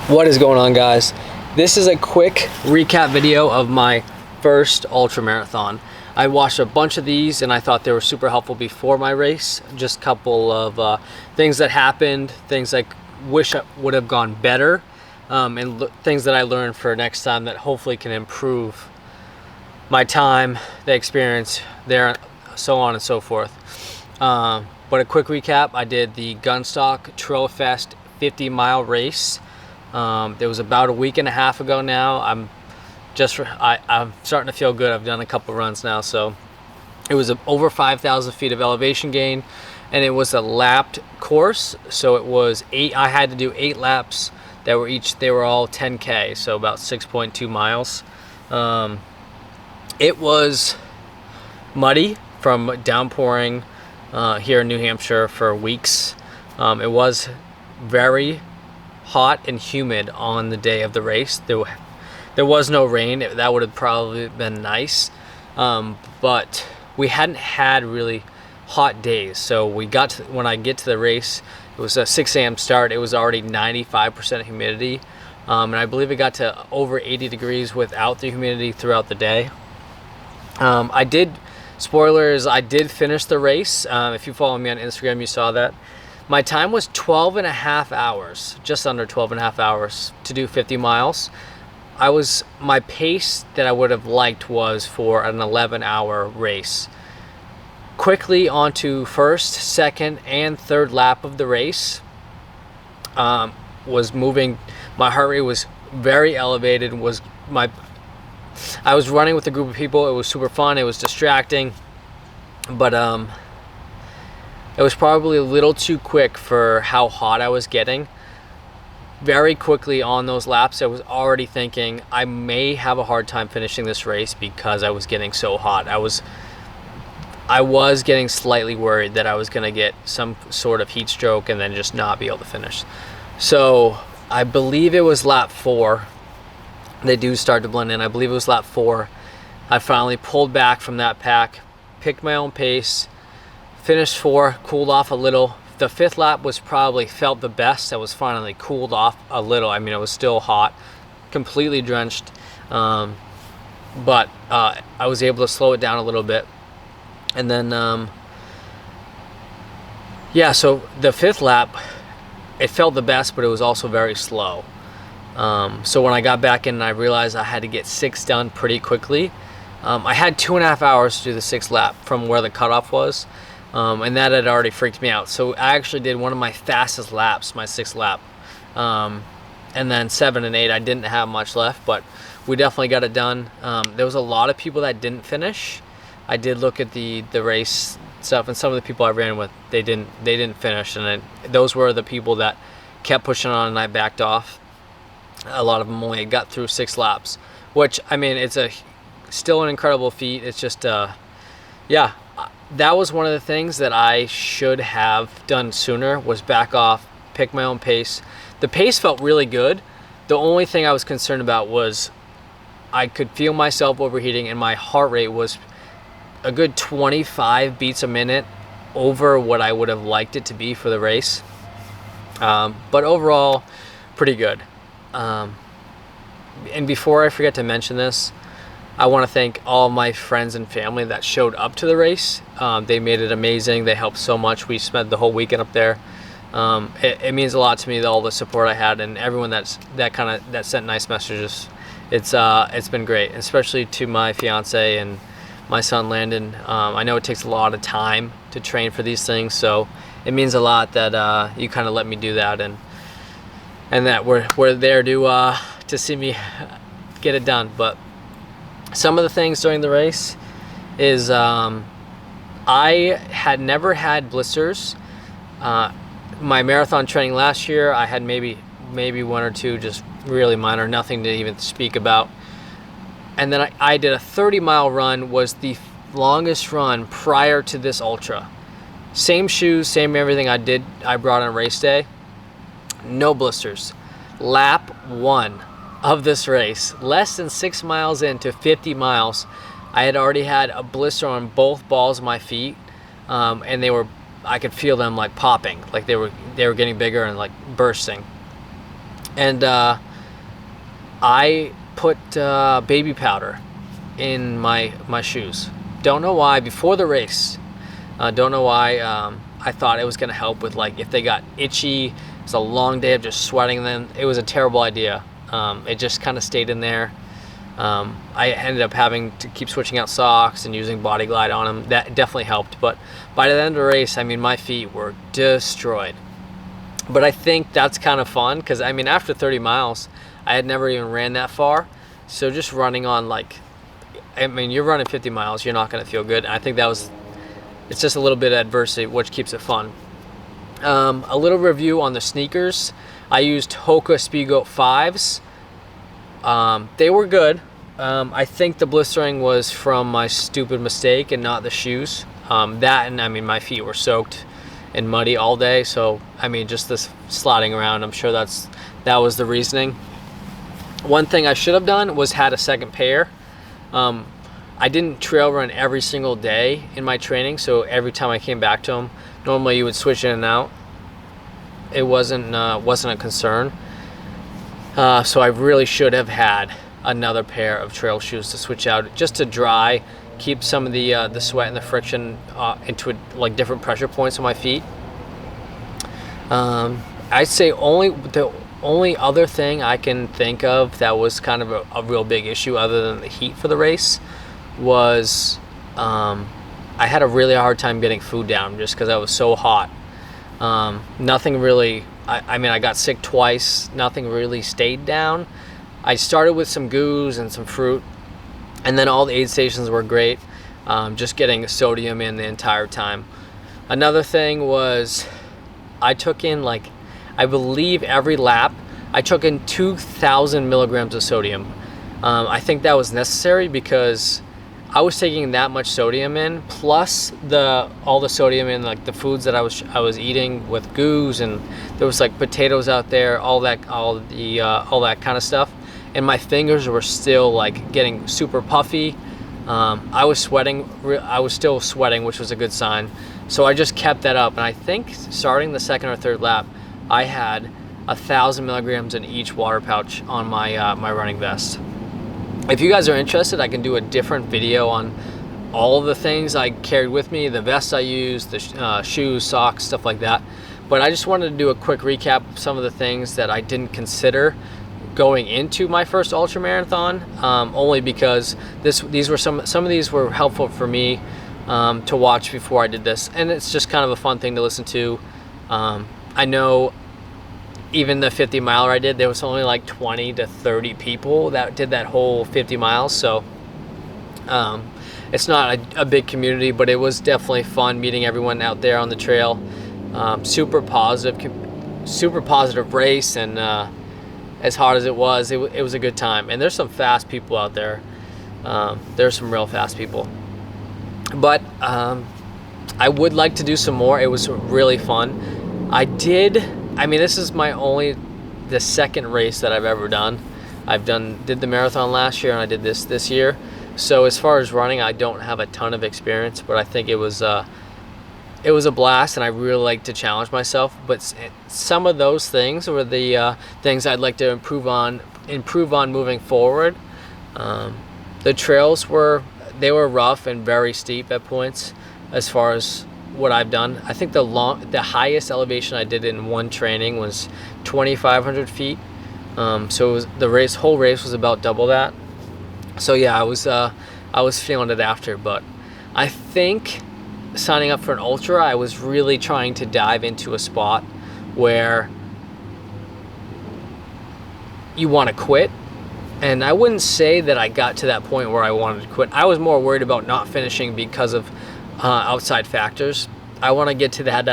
What is going on, guys? This is a quick recap video of my first ultra marathon. I watched a bunch of these and I thought they were super helpful before my race. Just a couple of things that happened, things I wish I would have gone better, and things that I learned for next time that hopefully can improve my time, the experience there, so on and so forth. But a quick recap, I did the Gunstock Trail Fest 50-mile race. It was about a week and a half ago now. I'm starting to feel good. I've done a couple runs now, so it was over 5,000 feet of elevation gain, and it was a lapped course. So it was I had to do 8 laps that were they were all 10K, so about 6.2 miles. It was muddy from downpouring here in New Hampshire for weeks. It was very hot and humid on the day of the race. There was no rain. That would have probably been nice, but we hadn't had really hot days. So when I get to the race, it was a 6 a.m. start. It was already 95% humidity, and I believe it got to over 80 degrees without the humidity throughout the day. I did finish the race. If you follow me on Instagram, you saw that. My time was 12 and a half hours, just under 12 and a half hours to do 50 miles. My pace that I would have liked was for an 11-hour race. Quickly onto first, second, and third lap of the race. Was moving, my heart rate was very elevated. I was running with a group of people. It was super fun. It was distracting, but it was probably a little too quick for how hot I was getting. Very quickly on those laps, I was already thinking I may have a hard time finishing this race because I was getting so hot. I was getting slightly worried that I was going to get some sort of heat stroke and then just not be able to finish. So I believe it was lap 4. They do start to blend in. I believe it was lap 4. I finally pulled back from that pack, picked my own pace, finished 4, cooled off a little. The 5th lap was probably felt the best. I was finally cooled off a little. I mean, it was still hot, completely drenched, but I was able to slow it down a little bit. And then, so the 5th lap, it felt the best, but it was also very slow. So when I got back in, I realized I had to get 6 done pretty quickly. I had 2.5 hours to do the 6th lap from where the cutoff was. And that had already freaked me out. So I actually did one of my fastest laps, my 6th lap. And then 7 and 8, I didn't have much left, but we definitely got it done. There was a lot of people that didn't finish. I did look at the race stuff, and some of the people I ran with, they didn't finish, and those were the people that kept pushing on, and I backed off. A lot of them only got through 6 laps, which, I mean, it's still an incredible feat. It's just, that was one of the things that I should have done sooner, was back off, pick my own pace. The pace felt really good. The only thing I was concerned about was I could feel myself overheating, and my heart rate was a good 25 beats a minute over what I would have liked it to be for the race. But overall, pretty good. And before I forget to mention this, I want to thank all my friends and family that showed up to the race. They made it amazing. They helped so much. We spent the whole weekend up there. It means a lot to me, all the support I had, and everyone that sent nice messages. It's been great, especially to my fiance and my son Landon. I know it takes a lot of time to train for these things, so it means a lot that you kind of let me do that, and that we're there to see me get it done. But some of the things during the race is I had never had blisters. My marathon training last year, I had maybe 1 or 2, just really minor, nothing to even speak about. And then I did a 30-mile run, was the longest run prior to this ultra. Same shoes, same everything I brought on race day. No blisters. Lap 1 of this race, less than 6 miles into 50 miles, I had already had a blister on both balls of my feet, and I could feel them like popping, like they were getting bigger and like bursting. And I put baby powder in my shoes. Don't know why. Before the race, don't know why. I thought it was going to help with, like, if they got itchy. It's a long day of just sweating them. It was a terrible idea. It just kind of stayed in there. I ended up having to keep switching out socks and using Body Glide on them. That definitely helped. But by the end of the race, I mean, my feet were destroyed. But I think that's kind of fun because, I mean, after 30 miles, I had never even ran that far. So just running on, like, I mean, you're running 50 miles, you're not going to feel good. And I think it's just a little bit of adversity, which keeps it fun. A little review on the sneakers. I used Hoka Speedgoat 5s. They were good. I think the blistering was from my stupid mistake and not the shoes. That, and I mean, my feet were soaked and muddy all day. So, I mean, just this sliding around, I'm sure that was the reasoning. One thing I should have done was had a second pair. I didn't trail run every single day in my training, so every time I came back to them, normally you would switch in and out. It wasn't a concern. So I really should have had another pair of trail shoes to switch out, just to dry, keep some of the sweat and the friction into like different pressure points on my feet. I'd say the only other thing I can think of that was kind of a real big issue, other than the heat for the race, was I had a really hard time getting food down just because I was so hot. Nothing really, I mean, I got sick twice. Nothing really stayed down. I started with some goos and some fruit, and then all the aid stations were great. Just getting sodium in the entire time. Another thing was I took in, like, I believe every lap, I took in 2,000 milligrams of sodium. I think that was necessary because I was taking that much sodium in, plus all the sodium in, like, the foods that I was eating with goos, and there was like potatoes out there, all that kind of stuff, and my fingers were still like getting super puffy. I was sweating. I was still sweating, which was a good sign. So I just kept that up, and I think starting the second or third lap, I had 1,000 milligrams in each water pouch on my my running vest. If you guys are interested, I can do a different video on all of the things I carried with me, the vest I used, the shoes, socks, stuff like that. But I just wanted to do a quick recap of some of the things that I didn't consider going into my first ultramarathon, only because these were some of these were helpful for me to watch before I did this, and it's just kind of a fun thing to listen to. I know even the 50 miler I did, there was only like 20 to 30 people that did that whole 50 miles. So it's not a big community, but it was definitely fun meeting everyone out there on the trail. Super positive race, and as hard as it was a good time. And there's some fast people out there. There's some real fast people. But I would like to do some more. It was really fun. I mean, this is the second race that I've ever done. Did the marathon last year, and I did this year. So as far as running, I don't have a ton of experience, but I think it was a blast, and I really like to challenge myself. But some of those things were the things I'd like to improve on moving forward. The trails were rough and very steep at points as far as what I've done. I think the highest elevation I did in one training was 2,500 feet. So the whole race was about double that. So yeah, I was feeling it after. But I think signing up for an ultra, I was really trying to dive into a spot where you want to quit. And I wouldn't say that I got to that point where I wanted to quit. I was more worried about not finishing because of outside factors. I want to get to that.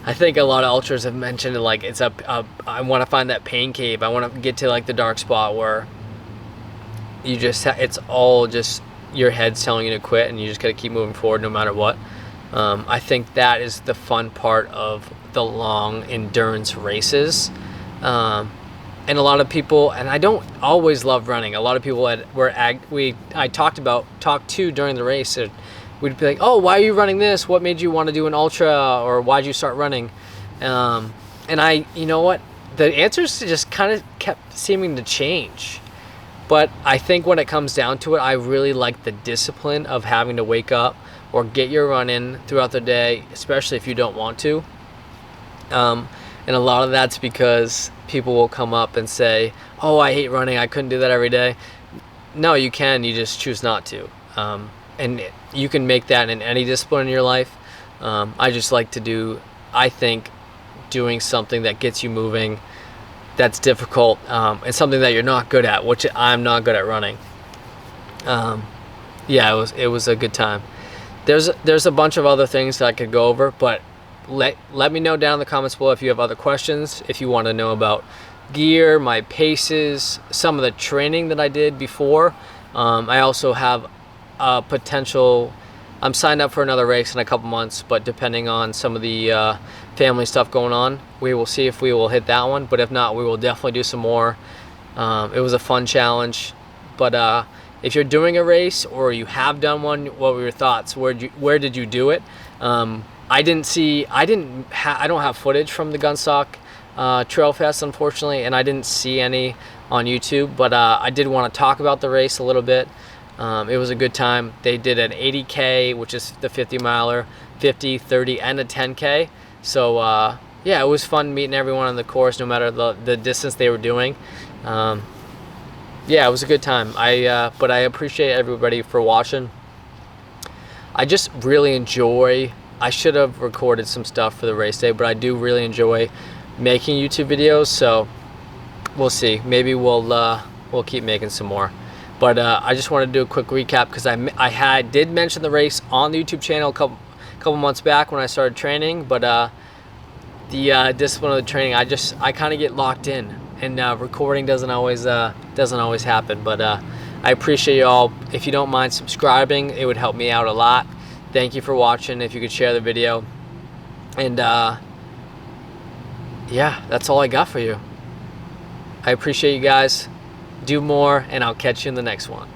I think a lot of ultras have mentioned it, like I want to find that pain cave. I want to get to like the dark spot where you just it's all just your head's telling you to quit, and you just got to keep moving forward no matter what. I think that is the fun part of the long endurance races. And a lot of people, and I don't always love running. A lot of people I talked to during the race, and we'd be like, "Oh, why are you running this? What made you want to do an ultra, or why'd you start running?" And you know what? the answers just kind of kept seeming to change. But I think when it comes down to it, I really like the discipline of having to wake up or get your run in throughout the day, especially if you don't want to. And a lot of that's because people will come up and say, oh, I hate running, I couldn't do that every day. No, you can, you just choose not to. And you can make that in any discipline in your life. I just like to do, I think, doing something that gets you moving, that's difficult, and something that you're not good at, which I'm not good at running. Yeah, it was a good time. There's a bunch of other things that I could go over, but let me know down in the comments below if you have other questions, if you want to know about gear, my paces, some of the training that I did before. I also have a potential, I'm signed up for another race in a couple months, but depending on some of the family stuff going on, we will see if we will hit that one. But if not, we will definitely do some more. It was a fun challenge. But if you're doing a race or you have done one, what were your thoughts? Where did you do it? I don't have footage from the Gunstock Trail Fest, unfortunately, and I didn't see any on YouTube, but I did want to talk about the race a little bit. It was a good time. They did an 80K, which is the 50 miler, 50, 30, and a 10K. So yeah, it was fun meeting everyone on the course, no matter the distance they were doing. Yeah, it was a good time. But I appreciate everybody for watching. I just really enjoy, I should have recorded some stuff for the race day, but I do really enjoy making YouTube videos, so we'll see. Maybe we'll keep making some more. But I just wanted to do a quick recap because I did mention the race on the YouTube channel a couple months back when I started training, but the discipline of the training, I kind of get locked in, and recording doesn't always happen. But I appreciate you all. If you don't mind subscribing, it would help me out a lot. Thank you for watching. If you could share the video, and yeah, that's all I got for you. I appreciate you guys. Do more, and I'll catch you in the next one.